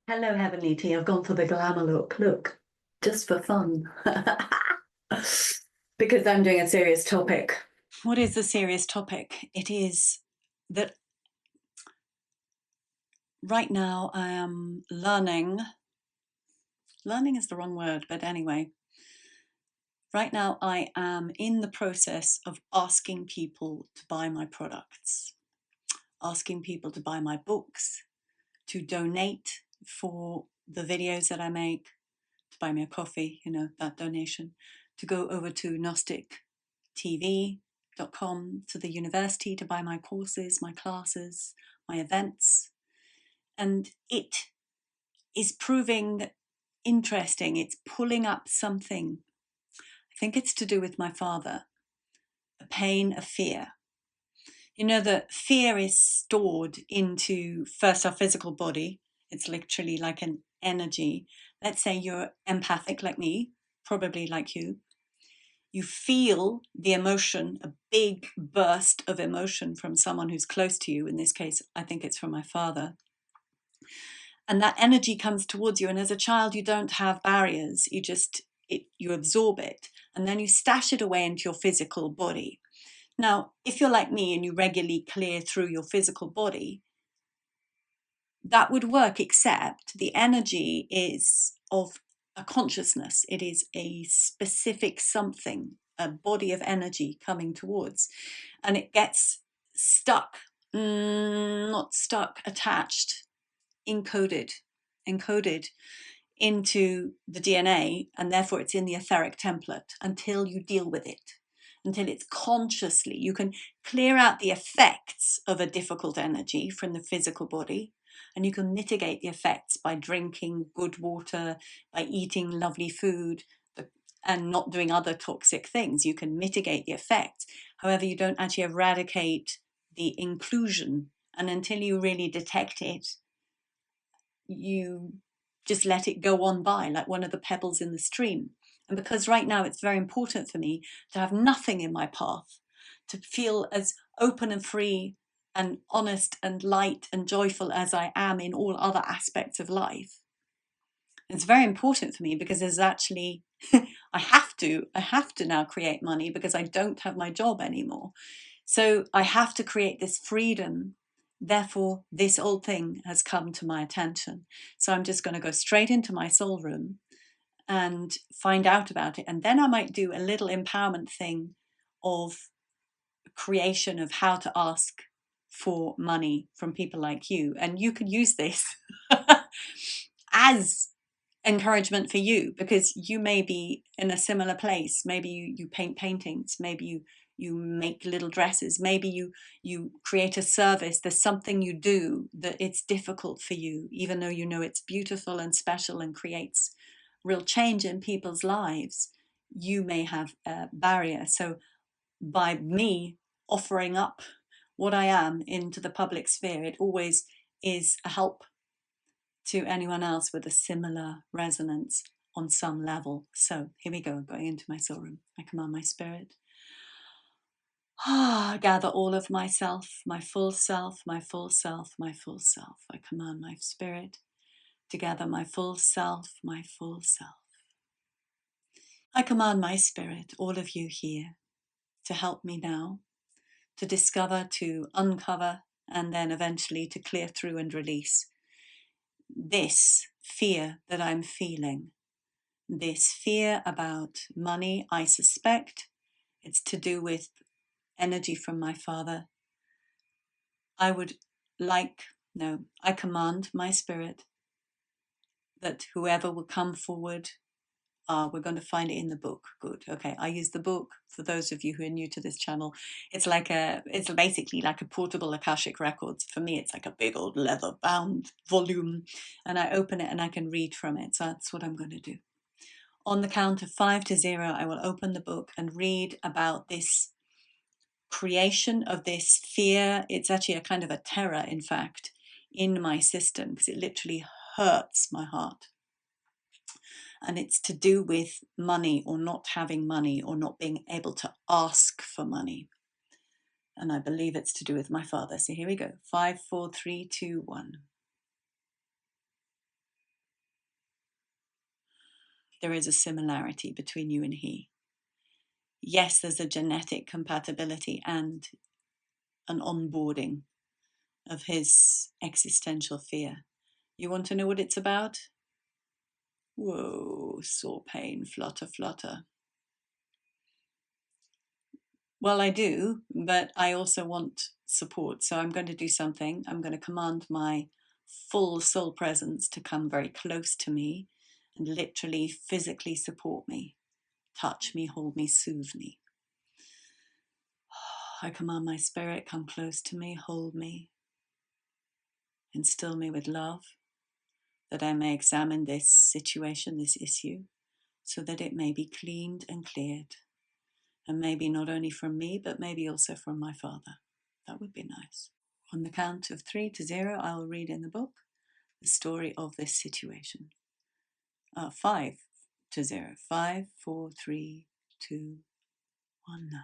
Hello, Heavenly Tea. I've gone for the glamour look. Look, just for fun. Because I'm doing a serious topic. What is the serious topic? It is that right now I am learning. Learning is the wrong word, but anyway, right now I am in the process of asking people to buy my products, asking people to buy my books, to donate for the videos that I make, to buy me a coffee, that donation, to go over to gnostictv.com, to the university to buy my courses, my classes, my events. And it is proving interesting. It's pulling up something. I think it's to do with my father, a pain, a fear. You know that fear is stored into first our physical body. It's literally like an energy. Let's say you're empathic like me, probably like you. You feel the emotion, a big burst of emotion from someone who's close to you. In this case, I think it's from my father. And that energy comes towards you. And as a child, you don't have barriers. You absorb it, and then you stash it away into your physical body. Now, if you're like me and you regularly clear through your physical body, that would work, except the energy is of a consciousness. It is a specific something, a body of energy coming towards, and it gets stuck, not stuck, attached, encoded into the DNA, and therefore it's in the etheric template until you deal with it, until it's consciously. You can clear out the effects of a difficult energy from the physical body, and you can mitigate the effects by drinking good water, by eating lovely food, and not doing other toxic things. You can mitigate the effects. However, you don't actually eradicate the inclusion. And until you really detect it, you just let it go on by like one of the pebbles in the stream. And because right now it's very important for me to have nothing in my path, to feel as open and free and honest and light and joyful as I am in all other aspects of life. It's very important for me because there's actually I have to now create money because I don't have my job anymore. So I have to create this freedom. Therefore, this old thing has come to my attention. So I'm just going to go straight into my soul room and find out about it. And then I might do a little empowerment thing of creation of how to ask for money from people like you. And you could use this as encouragement for you, because you may be in a similar place. Maybe you paint paintings, maybe you make little dresses, maybe you create a service. There's something you do that it's difficult for you, even though you know it's beautiful and special and creates real change in people's lives. You may have a barrier. So by me offering up what I am into the public sphere, it always is a help to anyone else with a similar resonance on some level. So here we go, going into my soul room. I command my spirit. I gather all of myself, my full self, my full self, my full self. I command my spirit to gather my full self, my full self. I command my spirit, all of you here, to help me now, to discover, to uncover, and then eventually to clear through and release this fear that I'm feeling. This fear about money, I suspect it's to do with energy from my father. I would no, I command my spirit that whoever will come forward, we're going to find it in the book. Good. Okay. I use the book for those of you who are new to this channel. It's basically like a portable Akashic Records. For me, it's like a big old leather bound volume, and I open it and I can read from it. So that's what I'm going to do. On the count of 5 to 0, I will open the book and read about this creation of this fear. It's actually a kind of a terror, in fact, in my system, because it literally hurts my heart. And it's to do with money, or not having money, or not being able to ask for money. And I believe it's to do with my father. So here we go. 5, 4, 3, 2, 1. there is a similarity between you and he. Yes, there's a genetic compatibility and an onboarding of his existential fear. You want to know what it's about? Whoa, sore pain, flutter, flutter. Well, I do, but I also want support. So I'm going to do something. I'm going to command my full soul presence to come very close to me and literally physically support me, touch me, hold me, soothe me. I command my spirit, come close to me, hold me, instill me with love, that I may examine this situation, this issue, so that it may be cleaned and cleared. And maybe not only from me, but maybe also from my Father. That would be nice. On the count of 3 to 0, I will read in the book the story of this situation. 5 to 0. 5, 4, 3, 2, 1 now.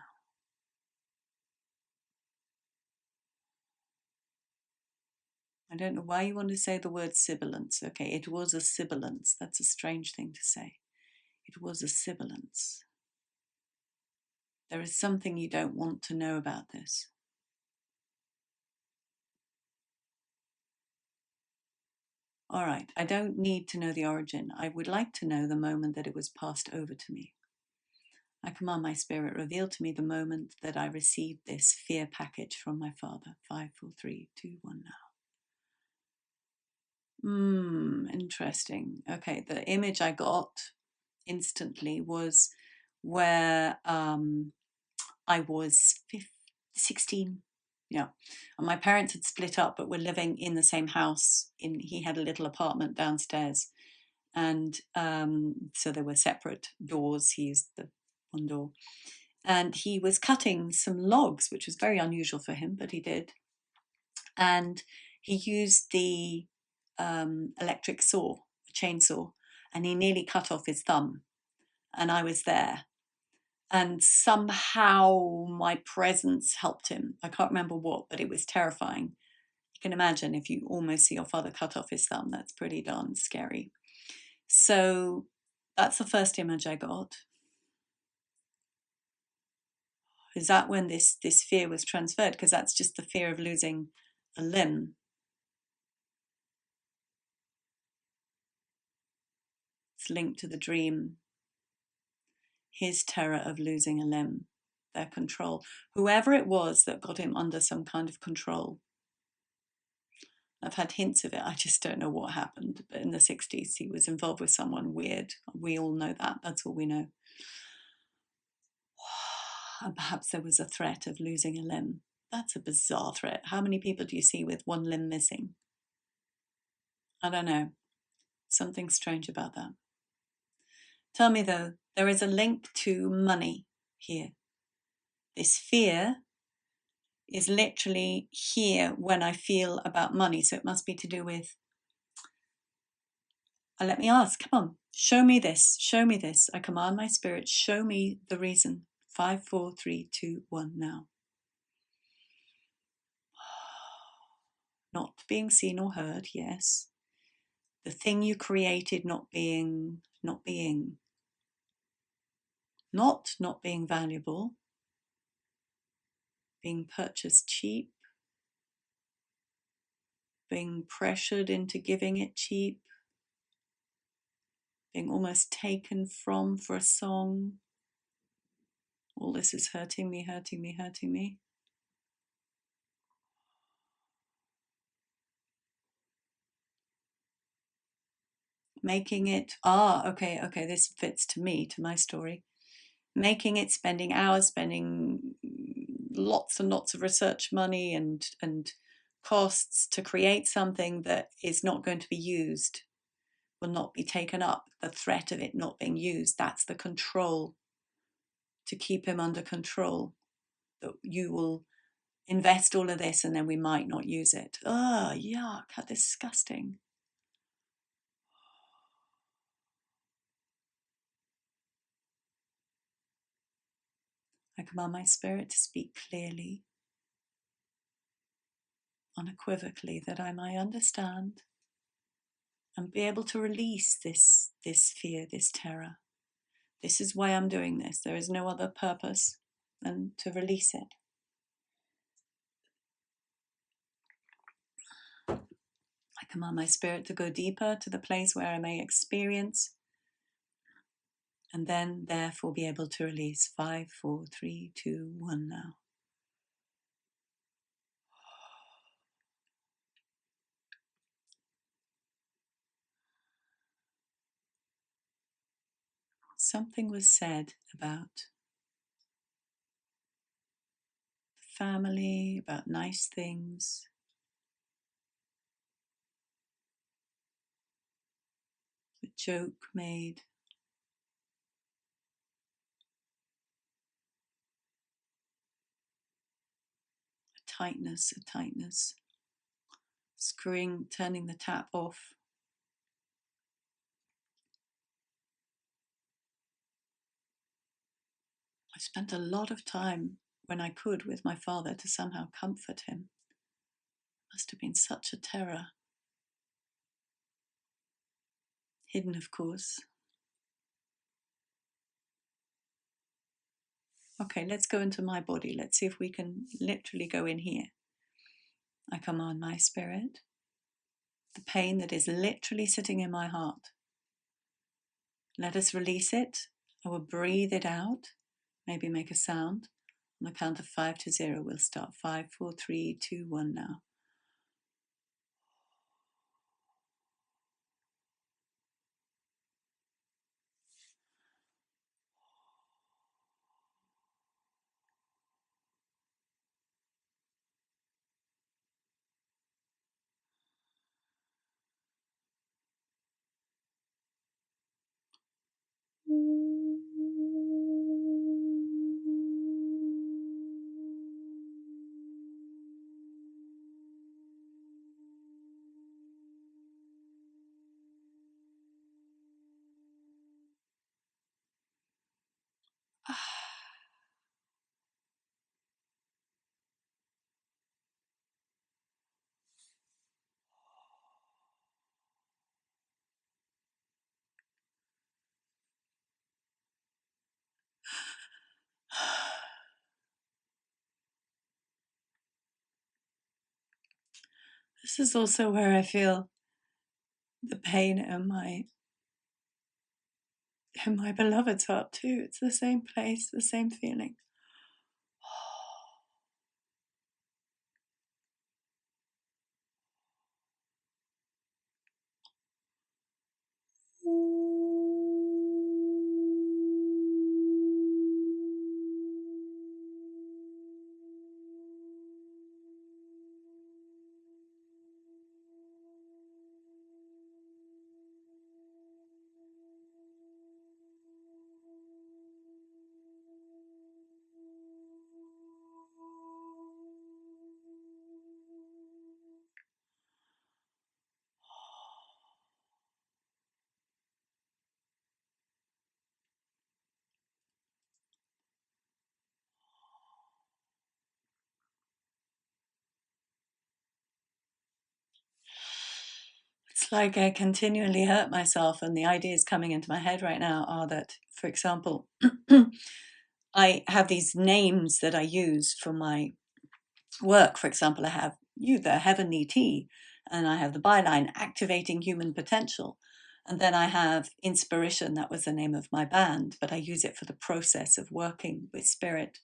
I don't know why you want to say the word sibilance. Okay, it was a sibilance. That's a strange thing to say. It was a sibilance. There is something you don't want to know about this. All right, I don't need to know the origin. I would like to know the moment that it was passed over to me. I command my spirit, reveal to me the moment that I received this fear package from my Father. 5, 4, 3, 2, 1 now. Interesting. Okay, the image I got instantly was where I was 16. Yeah, and my parents had split up, but were living in the same house. He had a little apartment downstairs, and so there were separate doors. He used the one door, and he was cutting some logs, which was very unusual for him, but he did. And he used the electric saw, a chainsaw, and he nearly cut off his thumb. And I was there. And somehow my presence helped him. I can't remember what, but it was terrifying. You can imagine if you almost see your father cut off his thumb, that's pretty darn scary. So that's the first image I got. Is that when this fear was transferred? Because that's just the fear of losing a limb. It's linked to the dream. His terror of losing a limb, their control. Whoever it was that got him under some kind of control. I've had hints of it. I just don't know what happened. But in the 60s, he was involved with someone weird. We all know that. That's all we know. And perhaps there was a threat of losing a limb. That's a bizarre threat. How many people do you see with one limb missing? I don't know. Something strange about that. Tell me though, there is a link to money here. This fear is literally here when I feel about money. So it must be to do with, let me ask, come on, show me this, show me this. I command my spirit, show me the reason. 5, 4, 3, 2, 1 now. Not being seen or heard, yes. The thing you created not being valuable, being purchased cheap, being pressured into giving it cheap, being almost taken from for a song. All this is hurting me, hurting me, hurting me. Making it, okay, this fits to me, to my story. Making it, spending hours, spending lots and lots of research money and costs to create something that is not going to be used, will not be taken up. The threat of it not being used, that's the control, to keep him under control, that you will invest all of this and then we might not use it. Oh, yuck, how disgusting. I command my spirit to speak clearly, unequivocally, that I might understand and be able to release this fear, this terror. This is why I'm doing this. There is no other purpose than to release it. I command my spirit to go deeper to the place where I may experience, and then therefore be able to release. 5, 4, 3, 2, 1 now. Something was said about family, about nice things. A joke made. A tightness. Screwing, turning the tap off. I spent a lot of time when I could with my father to somehow comfort him. Must have been such a terror. Hidden, of course. Okay, let's go into my body. Let's see if we can literally go in here. I command my spirit, the pain that is literally sitting in my heart. Let us release it. I will breathe it out. Maybe make a sound. On the count of 5 to 0, we'll start. 5, 4, 3, 2, 1 now. This is also where I feel the pain in my beloved's heart too. It's the same place, the same feeling. It's like I continually hurt myself, and the ideas coming into my head right now are that, for example, I have these names that I use for my work. For example, I have you, the heavenly tea, and I have the byline, activating human potential. And then I have inspiration, that was the name of my band, but I use it for the process of working with spirit.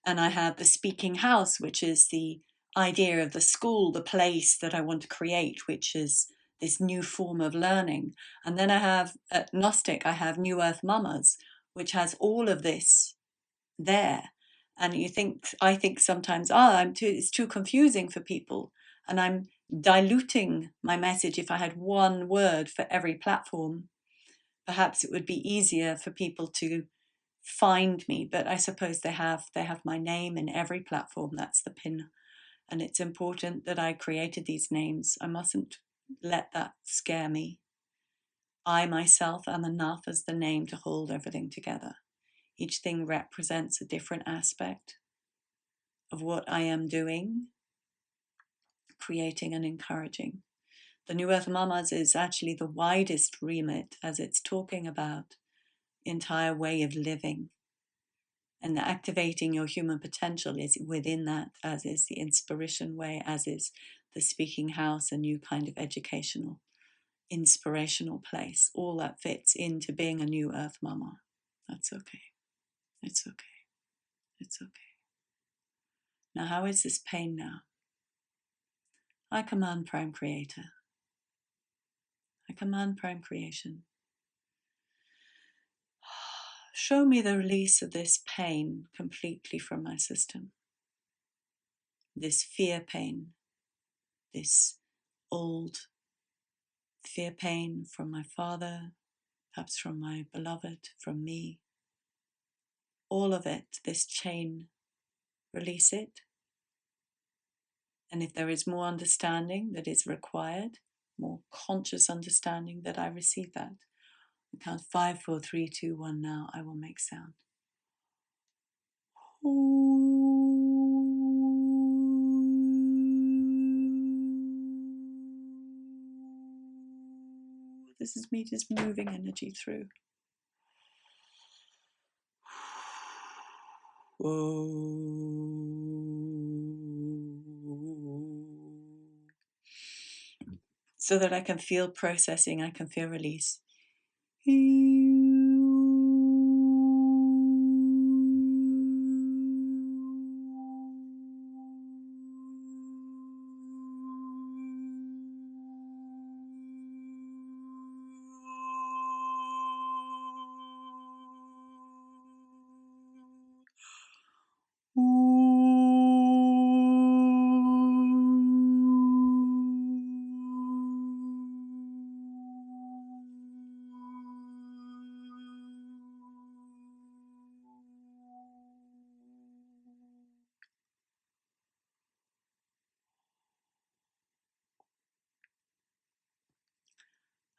And I have the speaking house, which is the idea of the school, the place that I want to create, which is this new form of learning. And then I have at Gnostic, I have New Earth Mamas, which has all of this there. And I think sometimes, it's too confusing for people. And I'm diluting my message. If I had one word for every platform, perhaps it would be easier for people to find me. But I suppose they have my name in every platform. That's the pin. And it's important that I created these names. I mustn't let that scare me. I myself am enough as the name to hold everything together. Each thing represents a different aspect of what I am doing, creating and encouraging. The New Earth Mamas is actually the widest remit, as it's talking about the entire way of living. And activating your human potential is within that, as is the inspiration way, as is the speaking house, a new kind of educational, inspirational place. All that fits into being a New Earth Mama. That's okay. It's okay. It's okay. Now, how is this pain now? I command Prime Creator. I command Prime Creation. Show me the release of this pain completely from my system. This fear pain, this old fear pain from my father, perhaps from my beloved, from me. All of it, this chain, release it. And if there is more understanding that is required, more conscious understanding, that I receive that. I count 5, 4, 3, 2, 1 now. I will make sound. This is me just moving energy through. So that I can feel processing, I can feel release.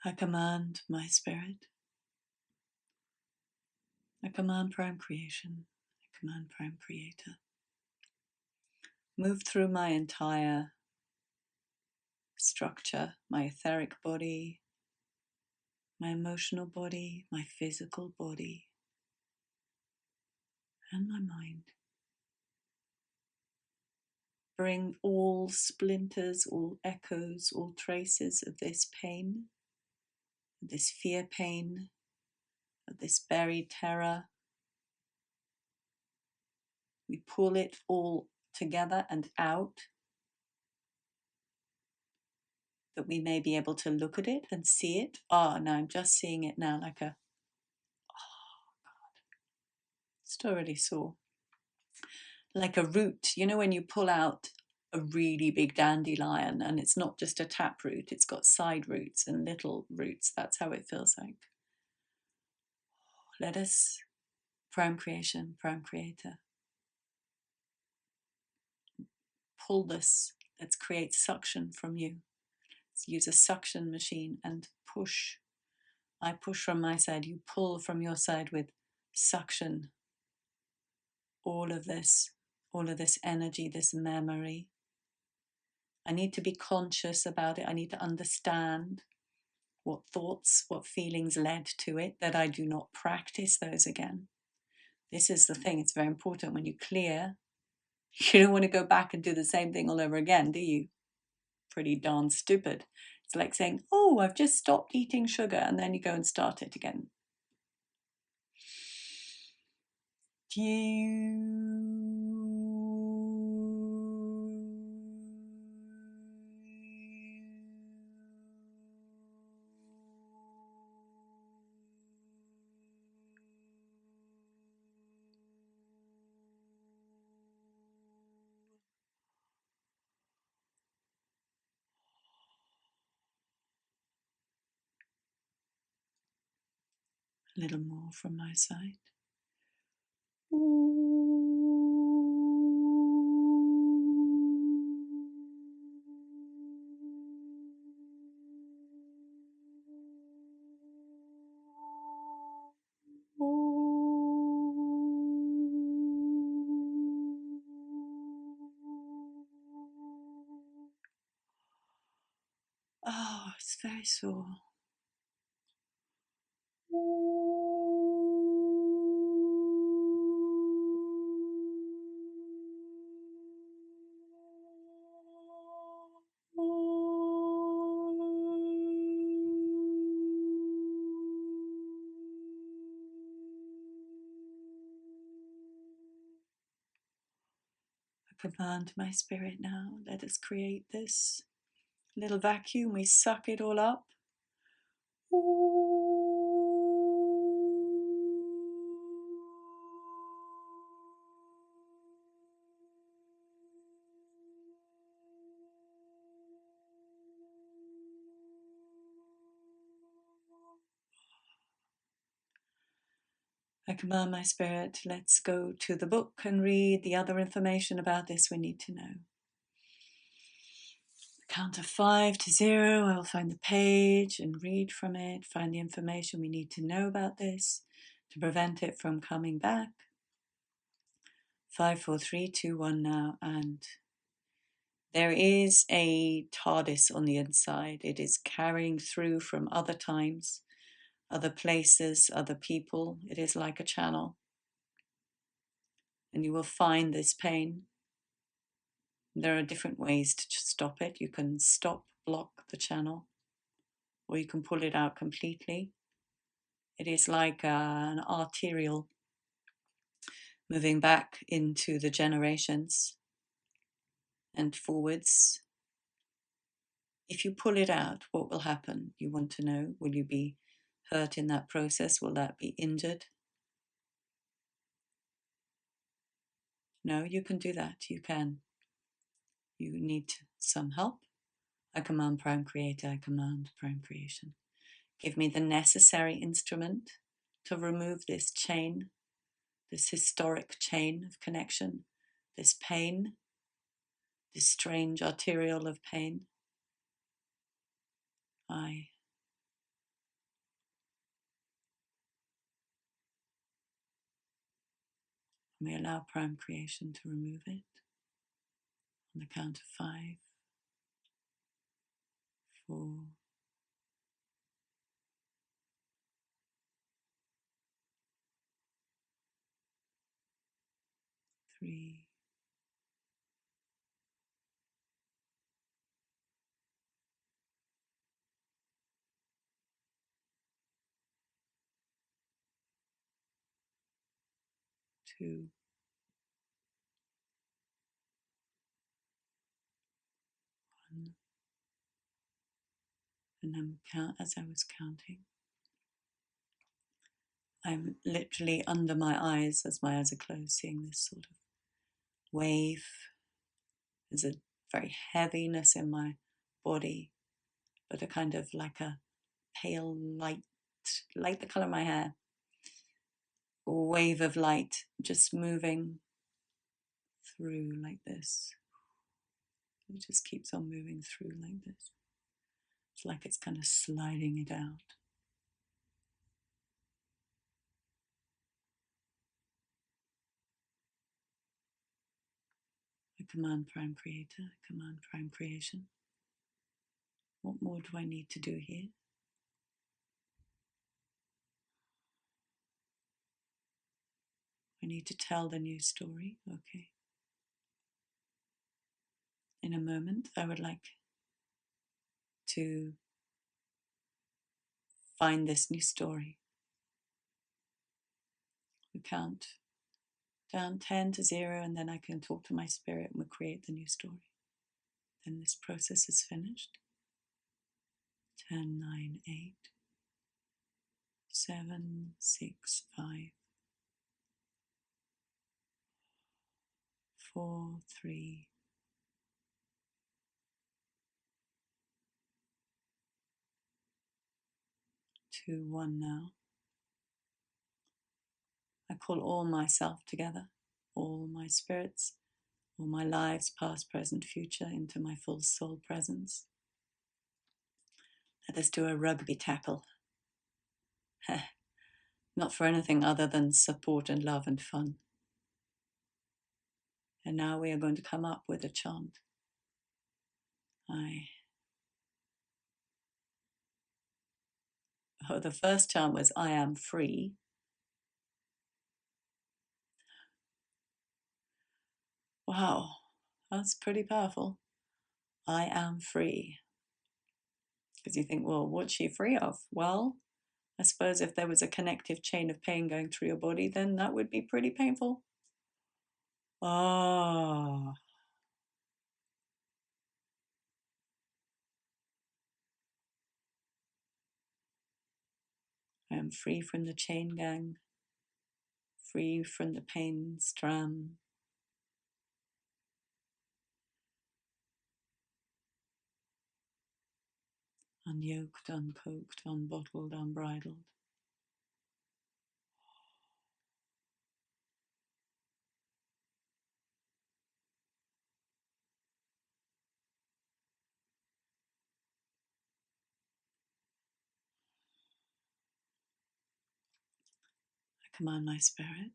I command my spirit. I command Prime Creation. I command Prime Creator. Move through my entire structure, my etheric body, my emotional body, my physical body, and my mind. Bring all splinters, all echoes, all traces of this pain, of this fear pain, of this buried terror. We pull it all together and out, that we may be able to look at it and see it. Oh, no, I'm just seeing it now like a, still really sore. Like a root, you know, when you pull out a really big dandelion and it's not just a tap root, it's got side roots and little roots. That's how it feels like. Let us, Prime Creation, Prime Creator, pull this. Let's create suction from you. Let's use a suction machine and push. I push from my side, you pull from your side with suction. All of this energy, this memory. I need to be conscious about it. I need to understand what thoughts, what feelings led to it, that I do not practice those again. This is the thing, it's very important when you clear. You don't want to go back and do the same thing all over again, do you? Pretty darn stupid. It's like saying, oh, I've just stopped eating sugar, and then you go and start it again. A little more from my side. Oh, Oh, it's very sore. I command my spirit now, let us create this little vacuum. We suck it all up. I command my spirit, let's go to the book and read the other information about this we need to know. Count of 5 to 0, I will find the page and read from it, find the information we need to know about this to prevent it from coming back. 5, 4, 3, 2, 1 now, and there is a TARDIS on the inside. It is carrying through from other times, other places, other people. It is like a channel. And you will find this pain. There are different ways to stop it. You can block the channel, or you can pull it out completely. It is like an arterial moving back into the generations and forwards. If you pull it out, what will happen? You want to know, will you be hurt in that process? Will that be injured? No, you can do that. You can. You need some help. I command Prime Creator, I command Prime Creation. Give me the necessary instrument to remove this chain, this historic chain of connection, this pain, this strange arterial of pain. I may allow Prime Creation to remove it on the count of 5, 4, 3, 2, 1. And then as I was counting, I'm literally under my eyes, as my eyes are closed, seeing this sort of wave. There's a very heaviness in my body, but a kind of like a pale light, like the color of my hair, a wave of light just moving through like this. It just keeps on moving through like this. It's like it's kind of sliding it out. I command Prime Creator, I command Prime Creation. What more do I need to do here? I need to tell the new story. Okay. In a moment, I would like to find this new story. We count down 10 to 0, and then I can talk to my spirit and we'll create the new story. Then this process is finished. 10, 9, 8, 7, 6, 5, 4, 3, 2, 1 now. I call all myself together, all my spirits, all my lives, past, present, future, into my full soul presence. Let us do a rugby tackle. Not for anything other than support and love and fun. And now we are going to come up with a chant. I Oh, the first chant was I am free. Wow, that's pretty powerful. I am free. Because you think, well, what's she free of? Well, I suppose if there was a connective chain of pain going through your body, then that would be pretty painful. Ah, I am free from the chain gang, free from the pain stram. Unyoked, uncoked, unbottled, unbridled. I command my spirit,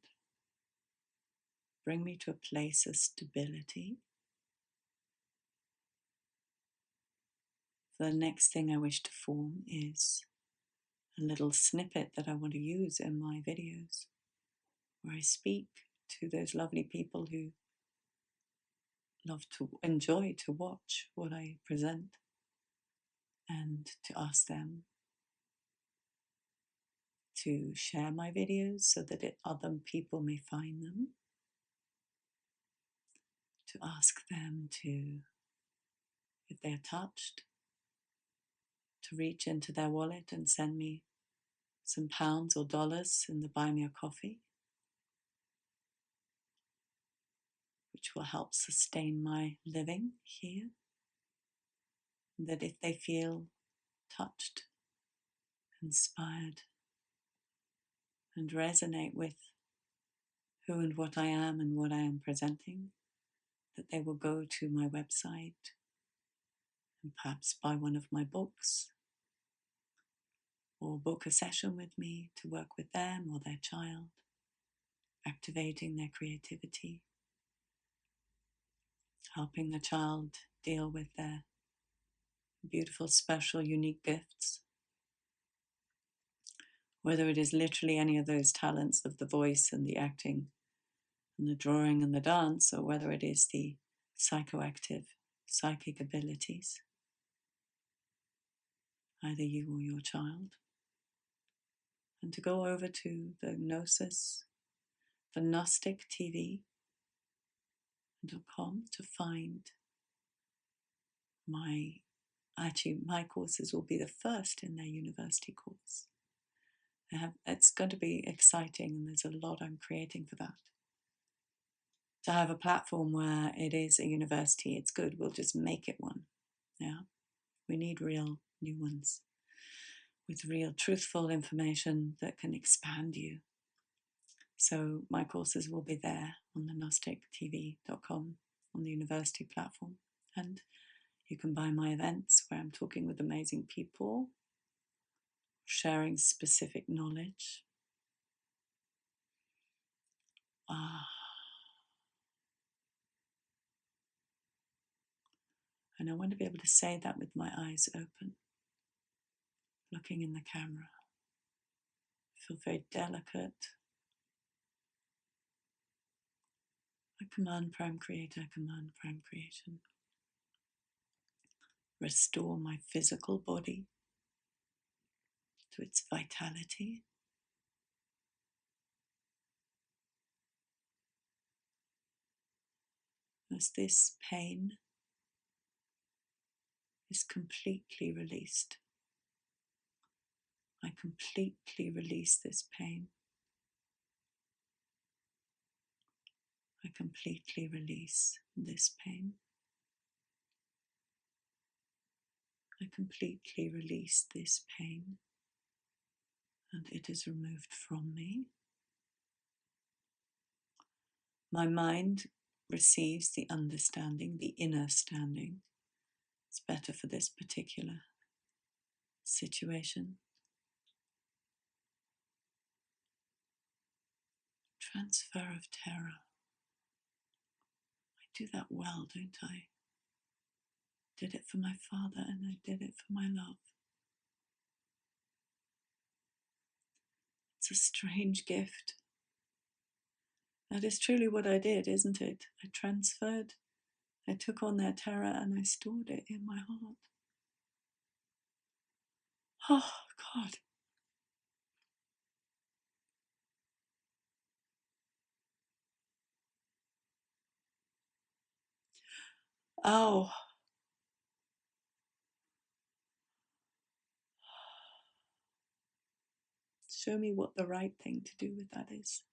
bring me to a place of stability. The next thing I wish to form is a little snippet that I want to use in my videos, where I speak to those lovely people who love to enjoy to watch what I present, and to ask them to share my videos so that other people may find them, to ask them to, if they're touched, to reach into their wallet and send me some pounds or dollars in the Buy Me a Coffee, which will help sustain my living here. That if they feel touched, inspired, and resonate with who and what I am and what I am presenting, that they will go to my website and perhaps buy one of my books, or book a session with me to work with them or their child, activating their creativity, helping the child deal with their beautiful, special, unique gifts. Whether it is literally any of those talents of the voice and the acting and the drawing and the dance, or whether it is the psychoactive, psychic abilities, either you or your child. And to go over to the Gnosis, the GnosticTV.com to find my courses will be the first in their university course. It's going to be exciting, and there's a lot I'm creating for that. To have a platform where it is a university, it's good. We'll just make it one. Yeah, we need real new ones with real truthful information that can expand you. So my courses will be there on the GnosticTV.com, on the university platform. And you can buy my events where I'm talking with amazing people, sharing specific knowledge. And I want to be able to say that with my eyes open, looking in the camera. I feel very delicate. I command Prime Creator, I command Prime Creation. Restore my physical body to its vitality. As this pain is completely released. I completely release this pain. I completely release this pain. I completely release this pain, and it is removed from me. My mind receives the understanding, the inner standing. It's better for this particular situation. Transfer of terror. I do that well, don't I? Did it for my father, and I did it for my love. It's a strange gift. That is truly what I did, isn't it? I transferred, I took on their terror and I stored it in my heart. Oh, God. Oh, show me what the right thing to do with that is.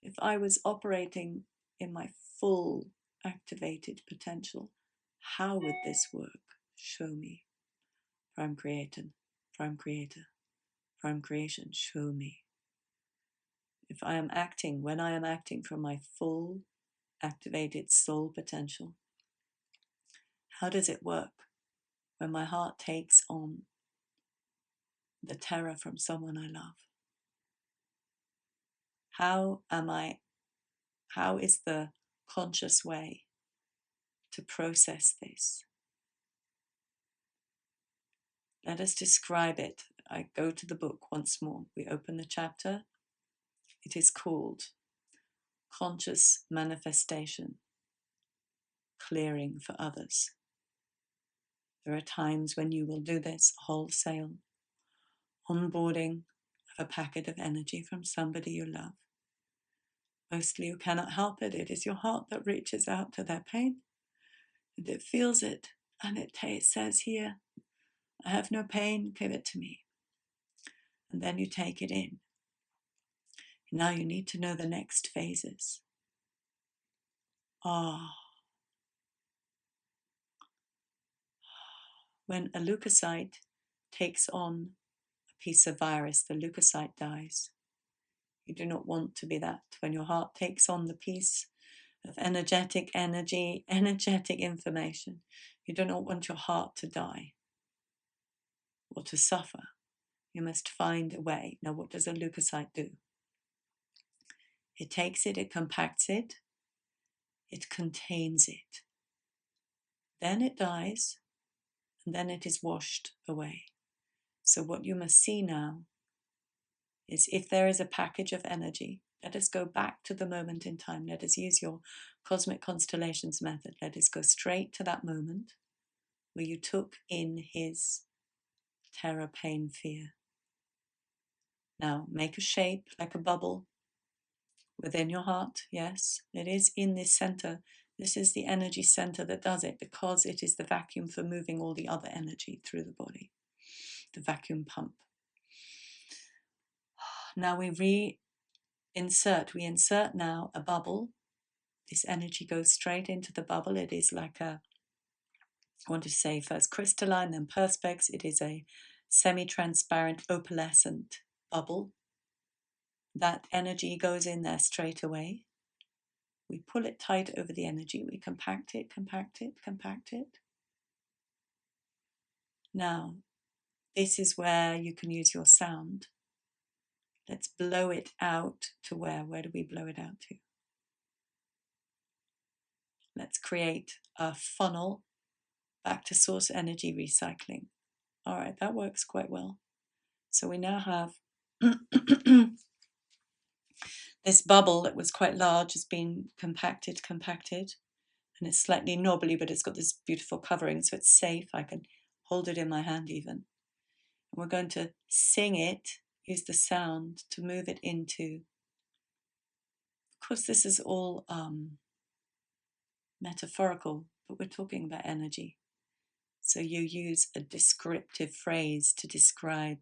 If I was operating in my full activated potential, how would this work? Show me. Prime creator, prime creator, prime creation, show me. If I am acting, when I am acting from my full activated soul potential, how does it work when my heart takes on the terror from someone I love? How is the conscious way to process this? Let us describe it. I go to the book once more. We open the chapter. It is called Conscious Manifestation, Clearing for Others. There are times when you will do this wholesale onboarding of a packet of energy from somebody you love. Mostly you cannot help it. It is your heart that reaches out to their pain, and it feels it, and it says here, I have no pain, give it to me. And then you take it in. Now you need to know the next phases. When a leukocyte takes on a piece of virus, the leukocyte dies. You do not want to be that. When your heart takes on the piece of energetic energy, energetic information, you do not want your heart to die or to suffer. You must find a way. Now, what does a leukocyte do? It takes it, it compacts it, it contains it. Then it dies, and then it is washed away. So what you must see now is if there is a package of energy, let us go back to the moment in time. Let us use your cosmic constellations method. Let us go straight to that moment where you took in his terror, pain, fear. Now make a shape like a bubble within your heart. Yes, it is in this center. This is the energy center that does it because it is the vacuum for moving all the other energy through the body, the vacuum pump. Now we insert now a bubble. This energy goes straight into the bubble. It is like I want to say first crystalline, then perspex. It is a semi-transparent opalescent bubble. That energy goes in there straight away. We pull it tight over the energy. We compact it, compact it, compact it. Now, this is where you can use your sound. Let's blow it out to where? Where do we blow it out to? Let's create a funnel back to source energy recycling. All right, that works quite well. So we now have this bubble that was quite large has been compacted, and it's slightly knobbly, but it's got this beautiful covering, so it's safe. I can hold it in my hand even. And we're going to sing it, use the sound to move it into, of course this is all metaphorical, but we're talking about energy. So you use a descriptive phrase to describe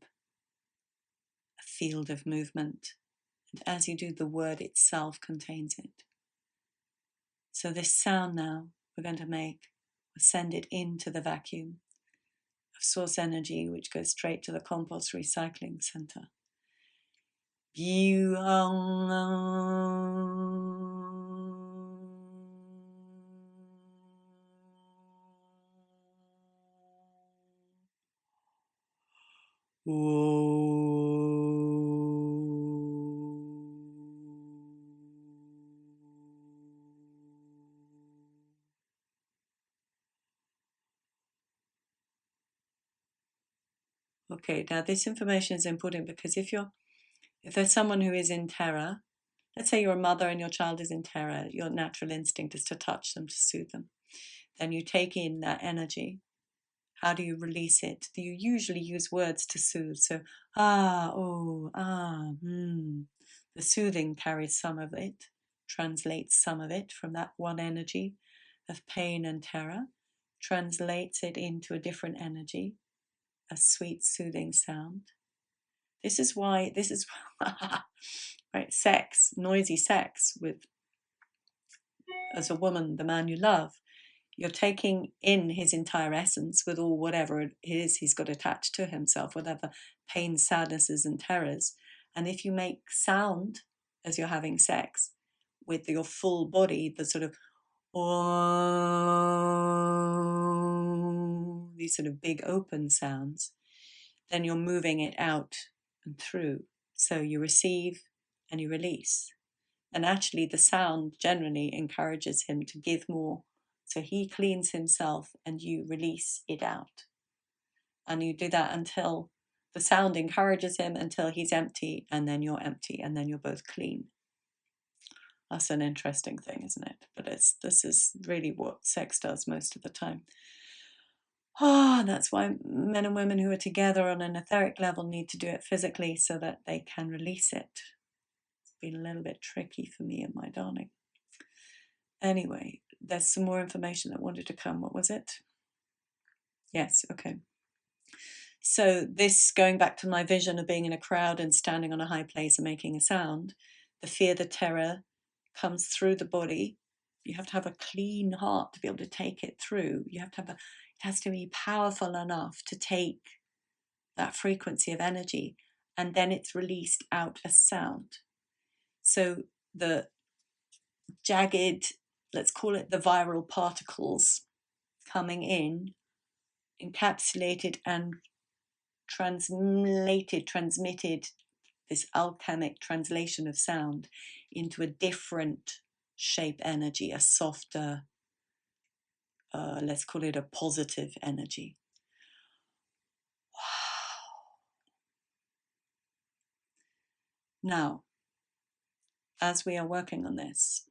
a field of movement. And as you do, the word itself contains it. So this sound now, we're going to send it into the vacuum of source energy, which goes straight to the compost recycling center. Okay, now this information is important because if you're If there's someone who is in terror, let's say you're a mother and your child is in terror, your natural instinct is to touch them, to soothe them. Then you take in that energy. How do you release it? Do you usually use words to soothe? So, ah, oh, ah, The soothing carries some of it, translates some of it from that one energy of pain and terror, translates it into a different energy, a sweet, soothing sound. This is right, sex, noisy sex with, as a woman, the man you love. You're taking in his entire essence with all whatever it is he's got attached to himself, whatever pains, sadnesses, and terrors. And if you make sound as you're having sex with your full body, the sort of oh, these sort of big open sounds, then you're moving it out and through. So you receive and you release. And actually, the sound generally encourages him to give more. So he cleans himself and you release it out. And you do that until the sound encourages him until he's empty, and then you're empty, and then you're both clean. That's an interesting thing, isn't it? But this is really what sex does most of the time. And that's why men and women who are together on an etheric level need to do it physically so that they can release it. It's been a little bit tricky for me and my darling. Anyway, there's some more information that wanted to come. What was it? Yes, okay. So this, going back to my vision of being in a crowd and standing on a high place and making a sound, the fear, the terror comes through the body. You have to have a clean heart to be able to take it through. You have to have it has to be powerful enough to take that frequency of energy, and then it's released out as sound. So the jagged, let's call it the viral particles coming in, encapsulated and transmitted this alchemic translation of sound into a different shape energy, a softer, let's call it a positive energy. Wow. Now, as we are working on this,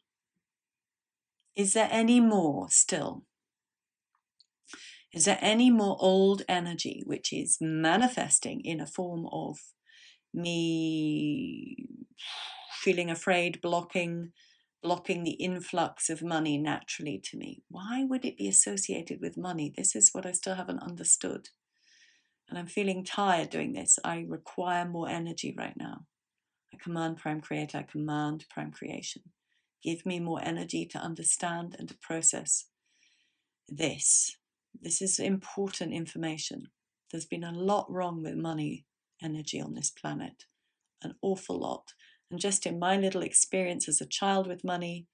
is there any more still? Is there any more old energy which is manifesting in a form of me feeling afraid, blocking the influx of money naturally to me? Why would it be associated with money? This is what I still haven't understood. And I'm feeling tired doing this. I require more energy right now. I command Prime Creator, I command Prime Creation. Give me more energy to understand and to process this. This is important information. There's been a lot wrong with money energy on this planet, an awful lot. And just in my little experience as a child with money,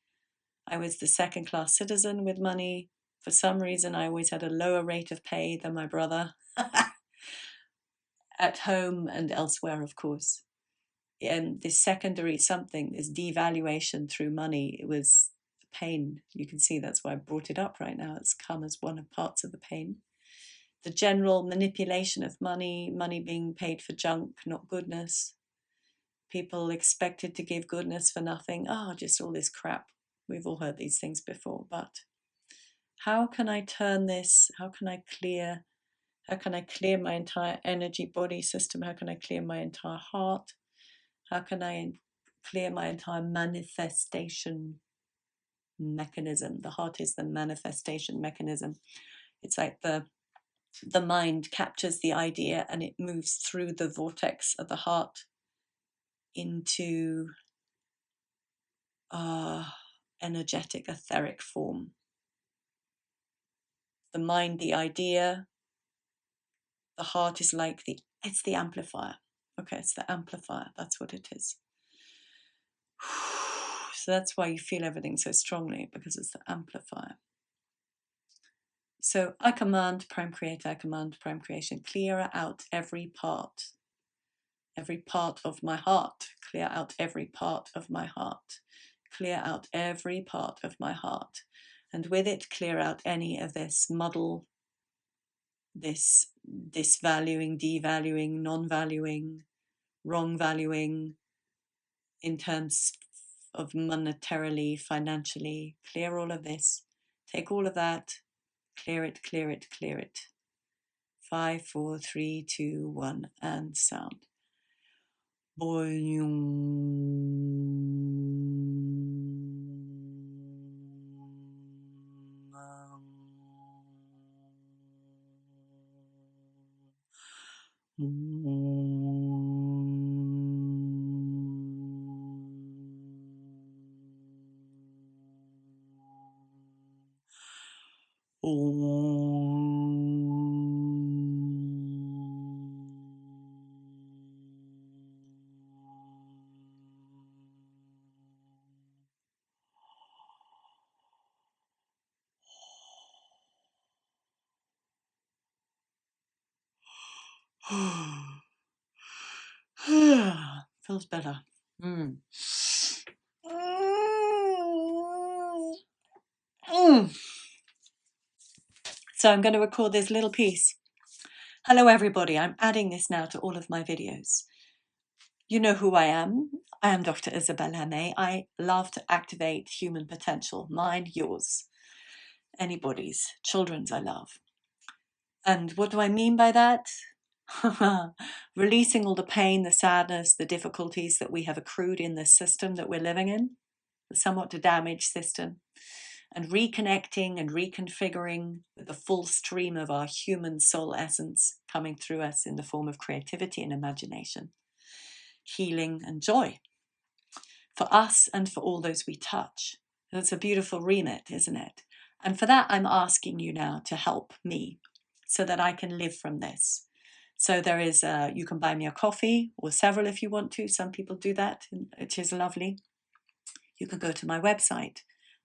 I was the second-class citizen with money. For some reason, I always had a lower rate of pay than my brother, at home and elsewhere, of course. And this secondary something, this devaluation through money, it was a pain. You can see that's why I brought it up right now. It's come as one of parts of the pain. The general manipulation of money, money being paid for junk, not goodness. People expected to give goodness for nothing. Just all this crap. We've all heard these things before, but how can I turn this? How can I clear my entire energy body system? How can I clear my entire heart? How can I clear my entire manifestation mechanism? The heart is the manifestation mechanism. It's like the mind captures the idea and it moves through the vortex of the heart into energetic, etheric form. The mind, the idea, the heart is like it's the amplifier. Okay, it's the amplifier. That's what it is. So that's why you feel everything so strongly, because it's the amplifier. So I command Prime Creator, I command Prime Creation, clear out every part of my heart, clear out every part of my heart, clear out every part of my heart. And with it, clear out any of this muddle, this disvaluing, devaluing, non-valuing, wrong valuing, in terms of monetarily, financially. Clear all of this. Take all of that. Clear it, clear it, clear it. 5, 4, 3, 2, 1, and sound. Feels better. Mm. So I'm going to record this little piece. Hello everybody, I'm adding this now to all of my videos. You know who I am. I am Dr. Isabella May. I love to activate human potential, mine, yours, anybody's, children's I love. And what do I mean by that? Releasing all the pain, the sadness, the difficulties that we have accrued in this system that we're living in, the somewhat damaged system, and reconnecting and reconfiguring with the full stream of our human soul essence coming through us in the form of creativity and imagination, healing and joy for us and for all those we touch. That's a beautiful remit, isn't it? And for that, I'm asking you now to help me so that I can live from this. So there is, you can buy me a coffee or several if you want to. Some people do that, which is lovely. You can go to my website.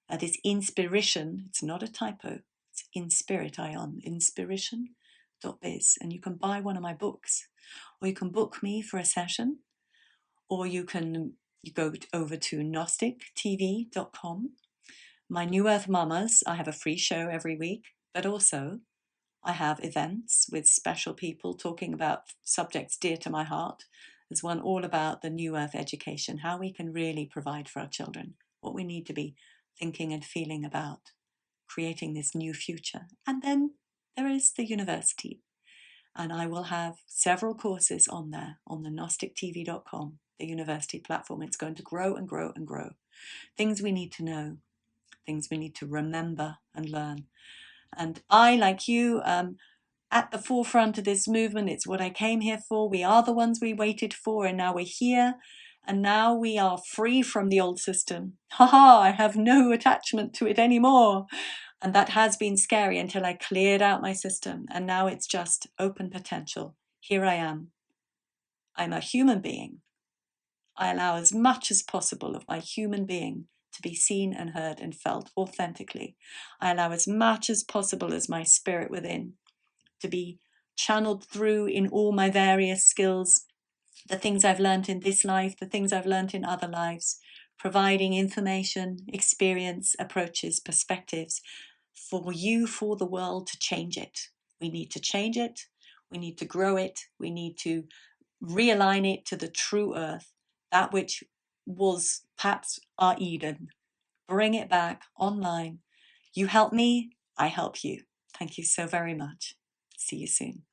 That is Inspiration. It's not a typo. It's Inspirit, inspiration.biz. And you can buy one of my books, or you can book me for a session, or you go over to gnostictv.com. My New Earth Mamas, I have a free show every week, but also I have events with special people talking about subjects dear to my heart. There's one all about the New Earth education, how we can really provide for our children, what we need to be thinking and feeling about creating this new future. And then there is the university. And I will have several courses on there on the gnostictv.com, the university platform. It's going to grow and grow and grow. Things we need to know, things we need to remember and learn. And I, like you, at the forefront of this movement. It's what I came here for. We are the ones we waited for, and now we're here. And now we are free from the old system. Haha, I have no attachment to it anymore. And that has been scary until I cleared out my system. And now it's just open potential. Here I am. I'm a human being. I allow as much as possible of my human being to be seen and heard and felt authentically. I allow as much as possible as my spirit within to be channeled through in all my various skills, the things I've learned in this life, the things I've learned in other lives, providing information, experience, approaches, perspectives for you, for the world to change it. We need to change it. We need to grow it. We need to realign it to the true earth, that which was perhaps our Eden. Bring it back online. You help me, I help you. Thank you so very much. See you soon.